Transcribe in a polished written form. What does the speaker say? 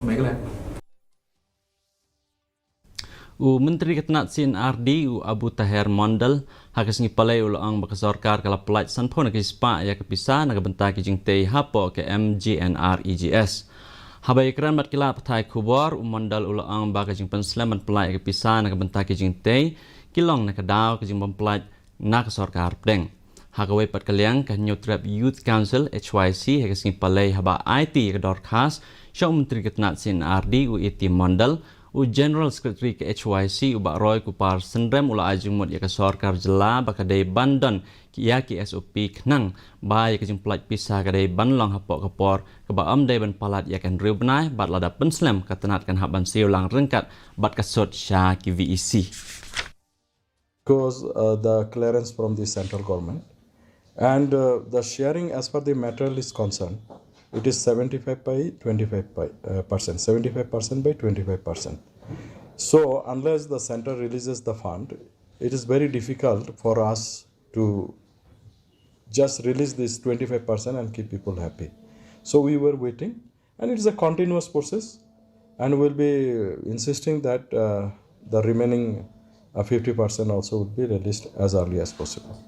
Baiklah. Menteri Ketenat CNRD Abu Taher Mondal hakas ngipalay ulang bakasorkar kala pelat sanpo nagispa ya kepisa nagabenta kijing tei hapo ke MGNREGS. Habay ikran mat kila patay kubor Mondal ulang bakajing penslaman pelat ya kepisa nagabenta kijing tei kilong nakadaw kijing pelat nakasorkar pdeng. Hakaway pat kaliang kanyo trap Youth Council HYC hakas ngipalay haba IT ya kedorkas siya Menteri Ketenat CNRD IT Mondal General Secretary ke HYC Ubak Roy Kupar Sendrem ula ajumut ya ke sorkar jela bakadai bandon ki SOP kenang ba ya ke jemplat pisah kadai banlong hapok kepor ke ba amdai ban palat ya kan riubnai bat lada penslem katenat kan haban siulang rengkat bat kasut sya ki VEC. Because the clearance from the central government and the sharing as per the material is concerned, it is 75 by 25%, 75% by 25%. So unless the center releases the fund, it is very difficult for us to just release this 25% and keep people happy. So we were waiting, and it is a continuous process, and we'll be insisting that the remaining 50% also would be released as early as possible.